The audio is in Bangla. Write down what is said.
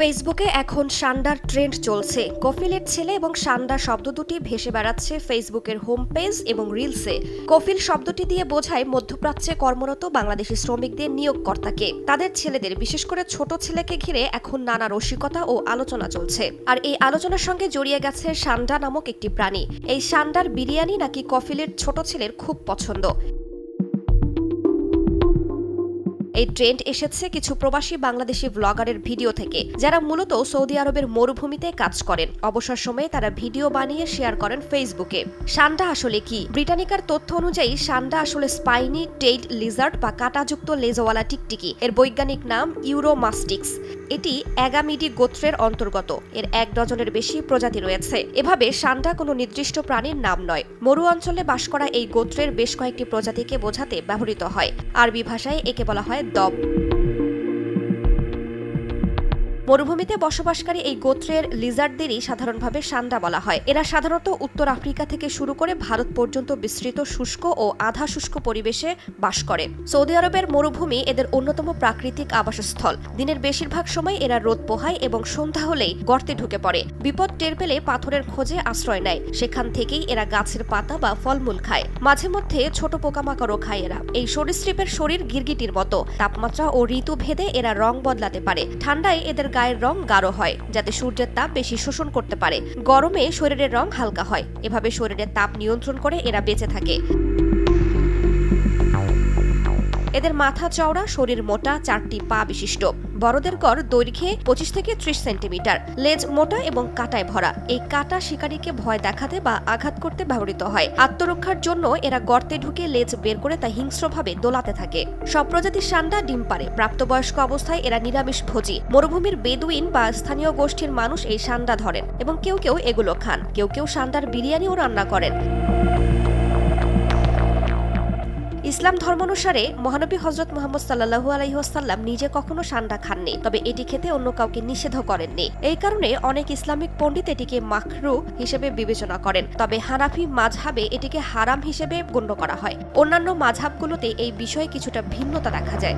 ফেসবুকে এখন সান্ডার ট্রেন্ড চলছে। কফিলের ছেলে এবং সান্ডা শব্দ দুটি ভেসে বেড়াচ্ছে ফেসবুকের হোম পেজ এবং রিলসে। কফিল শব্দটি দিয়ে বোঝায় মধ্যপ্রাচ্যে কর্মরত বাংলাদেশি শ্রমিকদের নিয়োগকর্তাকে। তাদের ছেলেদের, বিশেষ করে ছোট ছেলেকে ঘিরে এখন নানা রসিকতা ও আলোচনা চলছে। আর এই আলোচনার সঙ্গে জড়িয়ে গেছে সান্ডা নামক একটি প্রাণী। এই সান্ডার বিরিয়ানি নাকি কফিলের ছোট ছেলের খুব পছন্দ। এই ট্রেন্ড এসেছে কিছু প্রবাসী বাংলাদেশি ব্লগারের ভিডিও থেকে, যারা মূলত সৌদি আরবের মরুভূমিতে কাজ করেন। অবসর সময়ে তারা ভিডিও বানিয়ে শেয়ার করেন ফেসবুকে। সান্ডা আসলে কি? ব্রিটানিকার তথ্য অনুযায়ী সান্ডা আসলে স্পাইনি টেইলড লিজার্ড বা কাঁটাযুক্ত লেজওয়ালা টিকটিকি। এর বৈজ্ঞানিক নাম ইউরোমাস্টিক্স। এটি অ্যাগামিডি গোত্রের অন্তর্গত। এর 1 ডজনের বেশি প্রজাতি রয়েছে। এভাবে সান্ডা কোনো নির্দিষ্ট প্রাণীর নাম নয়। মরু অঞ্চলে বাস করা এই গোত্রের বেশ কয়েকটি প্রজাতিকে বোঝাতে ব্যবহৃত হয়। আরবি ভাষায় একে বলা হয় দব। মরুভূমিতে বসবাসকারী এই গোত্রের লিজার্ডদেরই সাধারণভাবে সান্ডা বলা হয়। এরা সাধারণত উত্তর আফ্রিকা থেকে শুরু করে ভারত পর্যন্ত বিস্তৃত শুষ্ক ও আধা শুষ্ক পরিবেশে বাস করে। সৌদি আরবের মরুভূমি এদের অন্যতম প্রাকৃতিক আবাসস্থল। দিনের বেশিরভাগ সময় এরা রোদ পোহায় এবং সন্ধ্যা হলেই গর্তে ঢুকে পড়ে। বিপদ টের পেলে পাথরের খোঁজে আশ্রয় নেয়। সেখান থেকেই এরা গাছের পাতা বা ফলমূল খায়। মাঝে মধ্যে ছোট পোকামাকড়ও খায় এরা। এই সরীসৃপের শরীর গিরগিটির মতো। তাপমাত্রা ও ঋতু ভেদে এরা রং বদলাতে পারে। ঠান্ডায় এদের গায়ের রং গাঢ় হয়, যাতে সূর্যের তাপ বেশি শোষণ করতে পারে। গরমে শরীরের রং হালকা হয়। এভাবে শরীরের তাপ নিয়ন্ত্রণ করে এরা বেঁচে থাকে। এদের মাথা চওড়া, শরীর মোটা, 4টি পা বিশিষ্ট। বড়দের গড় দৈর্ঘ্যে 25 থেকে 30 সেন্টিমিটার। লেজ মোটা এবং কাঁটায় ভরা। এই কাঁটা শিকারীকে ভয় দেখাতে বা আঘাত করতে ব্যবহৃত হয়। আত্মরক্ষার জন্য এরা গর্তে ঢুকে লেজ বের করে তা হিংস্রভাবে দোলাতে থাকে। সব প্রজাতির সান্ডা ডিম পারে। প্রাপ্তবয়স্ক অবস্থায় এরা নিরামিষভোজী। মরুভূমির বেদুইন বা স্থানীয় গোষ্ঠীর মানুষ এই সান্ডা ধরেন এবং কেউ কেউ এগুলো খান। কেউ কেউ সান্ডার বিরিয়ানিও রান্না করেন। ইসলাম ধর্মানুসারে মহানবী হযরত মুহাম্মদ সাল্লাল্লাহু আলাইহি ওয়াসাল্লাম নিজে কখনো সান্ডা খাননি, তবে এটি খেতে অন্য কাউকে নিষেধ করেননি। এই কারণে অনেক ইসলামিক পণ্ডিত এটিকে মাকরুহ হিসেবে বিবেচনা করেন, তবে হানাফি মাযহাবে এটিকে হারাম হিসেবে গণ্য করা হয়। অন্যান্য মাযহাবগুলোতে এই বিষয়ে কিছুটা ভিন্নতা দেখা যায়।